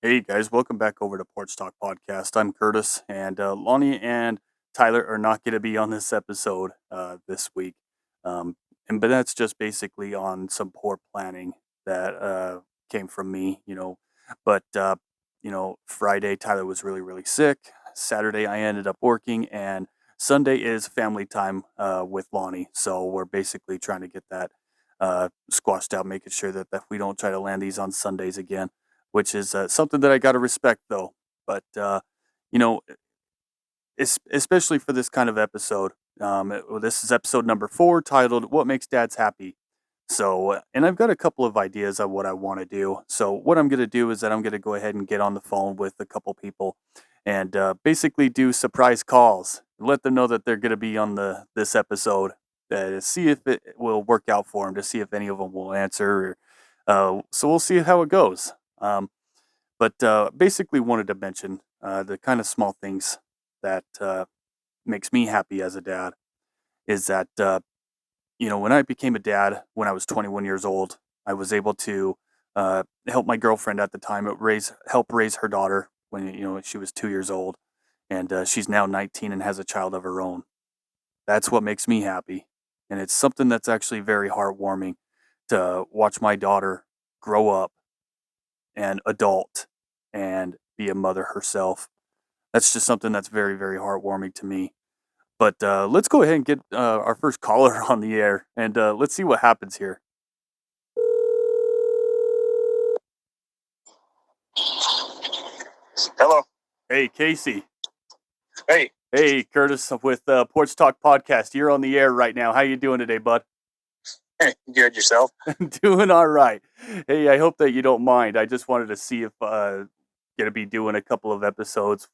Hey guys, welcome back over to Porch Talk Podcast. I'm Curtis, and Lonnie and Tyler are not going to be on this episode this week. Um, but that's just basically on some poor planning that came from me, But Friday Tyler was really really sick. Saturday I ended up working, and Sunday is family time with Lonnie. So we're basically trying to get that squashed out, making sure that we don't try to land these on Sundays again, which is something that I got to respect, though. But you know, especially for this kind of episode, this is episode number 4, titled "What Makes Dads Happy." So, and I've got a couple of ideas of what I want to do. So, what I'm going to do is that I'm going to go ahead and get on the phone with a couple people, and basically do surprise calls. Let them know that they're going to be on this episode. See if it will work out for them. To see if any of them will answer. So we'll see how it goes. But basically wanted to mention the kind of small things that makes me happy as a dad is that when I became a dad when I was 21 years old, I was able to help my girlfriend at the time help raise her daughter when she was 2 years old, and she's now 19 and has a child of her own. That's what makes me happy, and it's something that's actually very heartwarming to watch my daughter grow up and adult and be a mother herself. That's just something that's very, very heartwarming to me. But let's go ahead and get our first caller on the air, and let's see what happens here. Hello. Hey, Casey. Hey. Hey, Curtis with Porch Talk Podcast. You're on the air right now. How you doing today, bud? Hey, good yourself? Doing all right. Hey, I hope that you don't mind. I just wanted to see if going to be doing a couple of episodes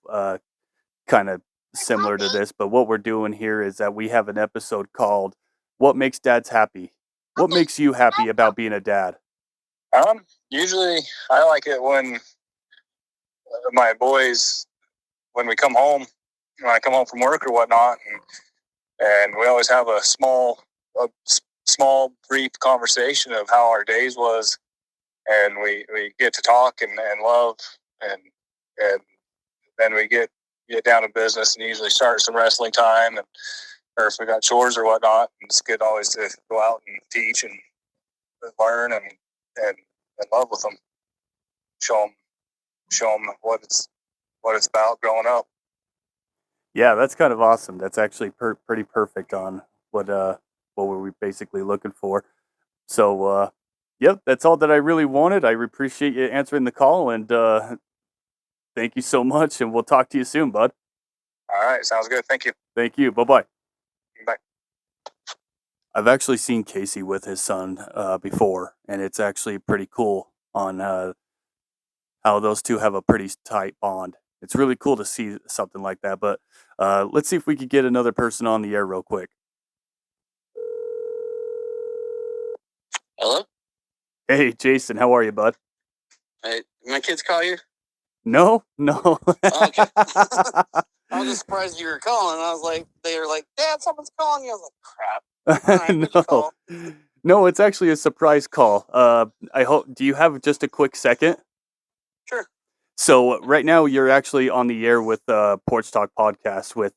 kind of similar to this, but what we're doing here is that we have an episode called "What Makes Dads Happy." What makes you happy about being a dad? Usually I like it when my boys, when we come home, when I come home from work or whatnot, and we always have a small, brief conversation of how our days was, and we get to talk and love, and then we get down to business and usually start some wrestling time, or if we got chores or whatnot. And it's good always to go out and teach and learn and love with them. Show them what it's about growing up. Yeah, that's kind of awesome. That's actually pretty perfect on what we're basically looking for. So, yep, that's all that I really wanted. I appreciate you answering the call, and thank you so much. And we'll talk to you soon, bud. All right, sounds good. Thank you. Thank you. Bye-bye. Bye. I've actually seen Casey with his son before, and it's actually pretty cool on how those two have a pretty tight bond. It's really cool to see something like that. But let's see if we could get another person on the air real quick. Hello? Hey, Jason, how are you, bud? Hey, my kids call you? No. Oh, okay. I was just surprised you were calling. They were like, Dad, someone's calling you. I was like, crap. All right, No, it's actually a surprise call. I hope. Do you have just a quick second? Sure. So right now you're actually on the air with Porch Talk Podcast with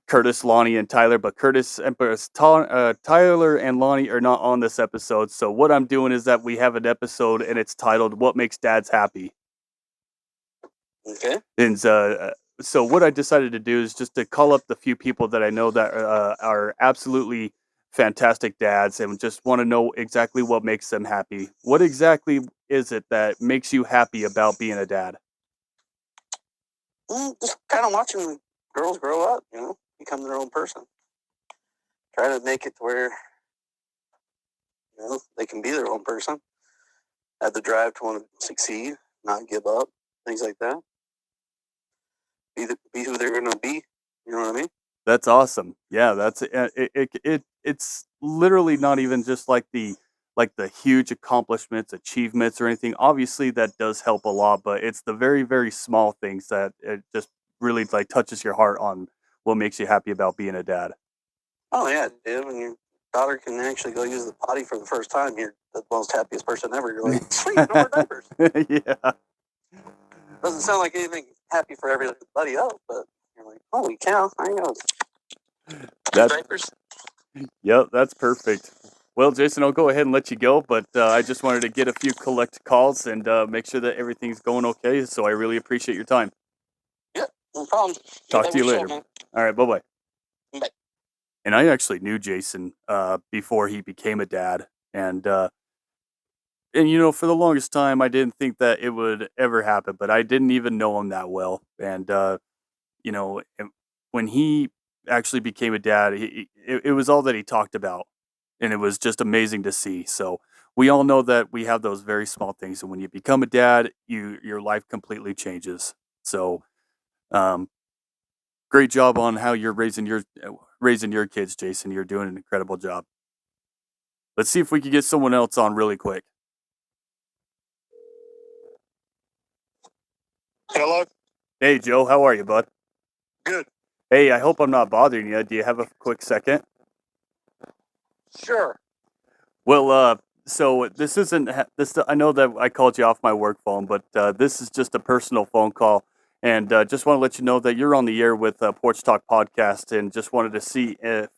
Curtis, Lonnie, and Tyler. But Tyler and Lonnie are not on this episode. So what I'm doing is that we have an episode, and it's titled "What Makes Dads Happy." Okay. And so what I decided to do is just to call up the few people that I know that are absolutely fantastic dads and just want to know exactly what makes them happy. What exactly is it that makes you happy about being a dad? Just kind of watching girls grow up, become their own person. Try to make it to where, they can be their own person. Have the drive to want to succeed, not give up, things like that. Be who they're going to be. You know what I mean? That's awesome. Yeah, that's it's literally not even just like the huge accomplishments, achievements, or anything. Obviously, that does help a lot, but it's the very, very small things that it just really like touches your heart on what makes you happy about being a dad. Oh yeah, dude. When your daughter can actually go use the potty for the first time, you're the most happiest person ever. You're like, sweet, no more diapers. Yeah. Doesn't sound like anything happy for everybody else, but you're like, holy cow, I know. That's Diapers. Yep, that's perfect. Well, Jason, I'll go ahead and let you go, but I just wanted to get a few collect calls and make sure that everything's going okay. So I really appreciate your time. Yeah, no problem. Talk have to you your show, later. man. All right, bye-bye. Bye. And I actually knew Jason before he became a dad, and you know, for the longest time, I didn't think that it would ever happen, but I didn't even know him that well. And you know, when he actually became a dad, it was all that he talked about, and it was just amazing to see. So we all know that we have those very small things, and when you become a dad, your life completely changes. So um, great job on how you're raising your kids, Jason. You're doing an incredible job. Let's see if we can get someone else on really quick. Hello. Hey, Joe, how are you, bud? Good. Hey, I hope I'm not bothering you. Do you have a quick second? Sure. Well, so this isn't this. I know that I called you off my work phone, but this is just a personal phone call, and just want to let you know that you're on the air with Porch Talk Podcast, and just wanted to see if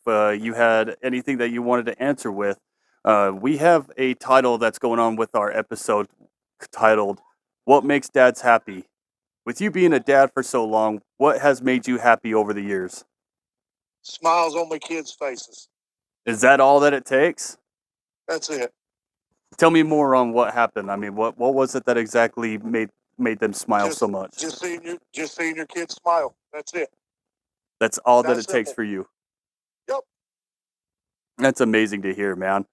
you had anything that you wanted to answer with. We have a title that's going on with our episode titled "What Makes Dads Happy." With you being a dad for so long, what has made you happy over the years? Smiles on my kids' faces. Is that all that it takes? That's it. Tell me more on what happened. I mean, what was it that exactly made them smile so much? Just seeing your kids smile. That's it. That's all that That it takes simple. for you. Yep. That's amazing to hear, man.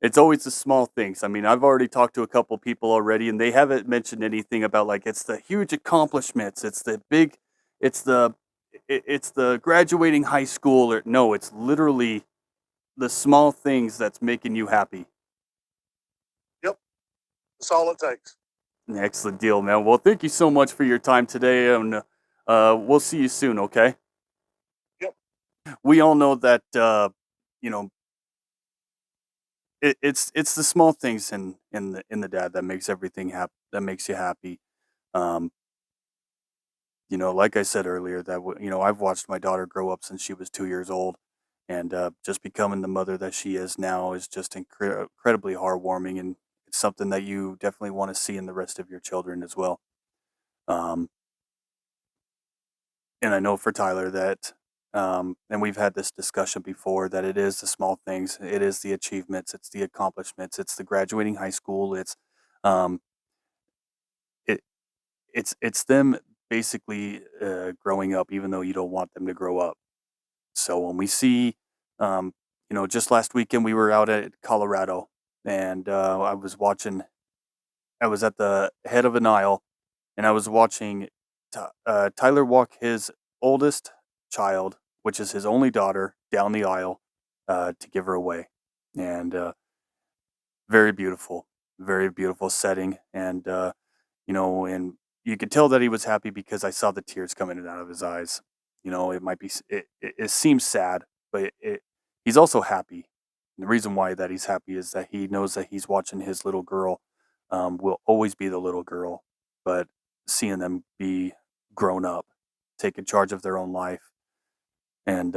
It's always the small things. I mean, I've already talked to a couple people already, and they haven't mentioned anything about like it's the huge accomplishments. It's the big, it's the, it's the graduating high school. Or no, it's literally the small things that's making you happy. Yep. That's all it takes. Excellent deal, man. Well, thank you so much for your time today, and we'll see you soon. Okay. Yep. We all know that you know it's the small things in the dad that makes everything happy, that makes you happy. Um, you know, like I said earlier, that you know I've watched my daughter grow up since she was 2 years old, and just becoming the mother that she is now is just incredibly heartwarming, and it's something that you definitely want to see in the rest of your children as well. Um, and I know for Tyler that, and we've had this discussion before, that it is the small things, it is the achievements, it's the accomplishments, it's the graduating high school, um, it, it's them basically growing up, even though you don't want them to grow up. So when we see, um, you know, just last weekend we were out at Colorado, and I was at the head of an aisle, and I was watching Tyler walk his oldest child, which is his only daughter, down the aisle to give her away, and very beautiful setting, and you know, and you could tell that he was happy because I saw the tears coming out of his eyes. You know, it might be it seems sad, but he's also happy. And the reason why that he's happy is that he knows that he's watching his little girl will always be the little girl, but seeing them be grown up, taking charge of their own life, and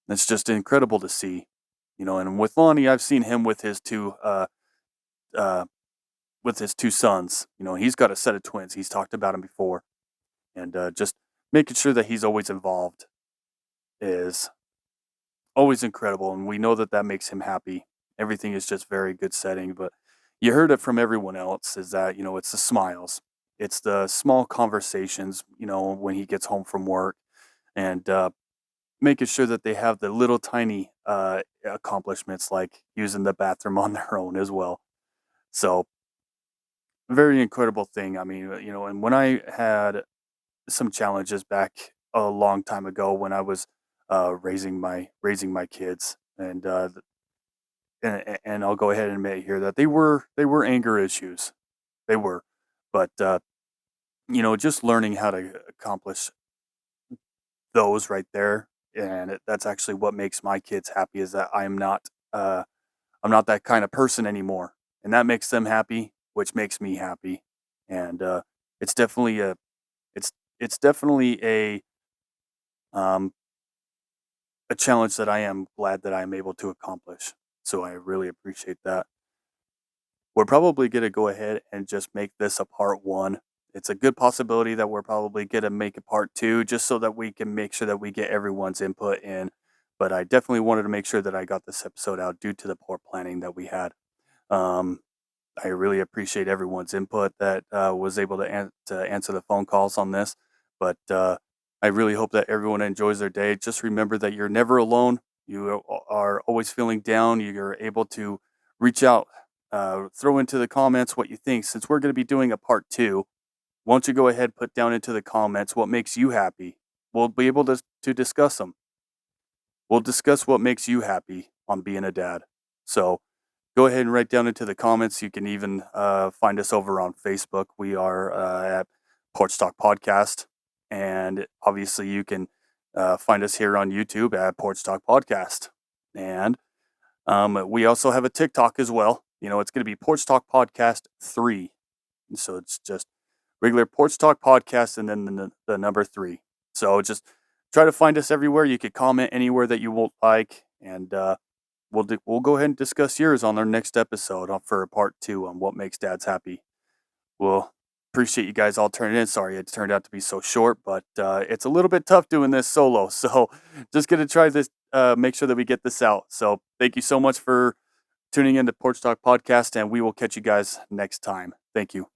it's just incredible to see. You know, and with Lonnie, I've seen him uh, with his two sons. You know, he's got a set of twins. He's talked about them before, and just making sure that he's always involved is always incredible, and we know that that makes him happy. Everything is just very good setting, but you heard it from everyone else is that, you know, it's the smiles, it's the small conversations, you know, when he gets home from work, and making sure that they have the little tiny accomplishments like using the bathroom on their own as well. So very incredible thing. I mean, you know, and when I had some challenges back a long time ago when I was raising my kids, and and I'll go ahead and admit here that they were anger issues, they were, but you know, just learning how to accomplish those right there, and that's actually what makes my kids happy is that I'm not that kind of person anymore, and that makes them happy, which makes me happy, and it's definitely it's definitely a challenge that I am glad that I'm able to accomplish. So I really appreciate that. We're probably going to go ahead and just make this a part one. It's a good possibility that we're probably going to make a part two just so that we can make sure that we get everyone's input in. But I definitely wanted to make sure that I got this episode out due to the poor planning that we had. Um, I really appreciate everyone's input that was able to answer the phone calls on this. But I really hope that everyone enjoys their day. Just remember that you're never alone. You are always feeling down. You're able to reach out, throw into the comments what you think. Since we're going to be doing a part two, why don't you go ahead, put down into the comments what makes you happy? We'll be able to discuss them. We'll discuss what makes you happy on being a dad. So go ahead and write down into the comments. You can even find us over on Facebook. We are at Porch Talk Podcast. And obviously, you can find us here on YouTube at Porch Talk Podcast. And we also have a TikTok as well. You know, it's going to be Porch Talk Podcast 3. And so it's just regular Porch Talk Podcast and then the number 3. So just try to find us everywhere. You could comment anywhere that you won't like. And we'll go ahead and discuss yours on our next episode for part 2 on what makes dads happy. Well, appreciate you guys all turning in. Sorry it turned out to be so short, but it's a little bit tough doing this solo. So just going to try this, make sure that we get this out. So thank you so much for tuning in to Porch Talk Podcast, and we will catch you guys next time. Thank you.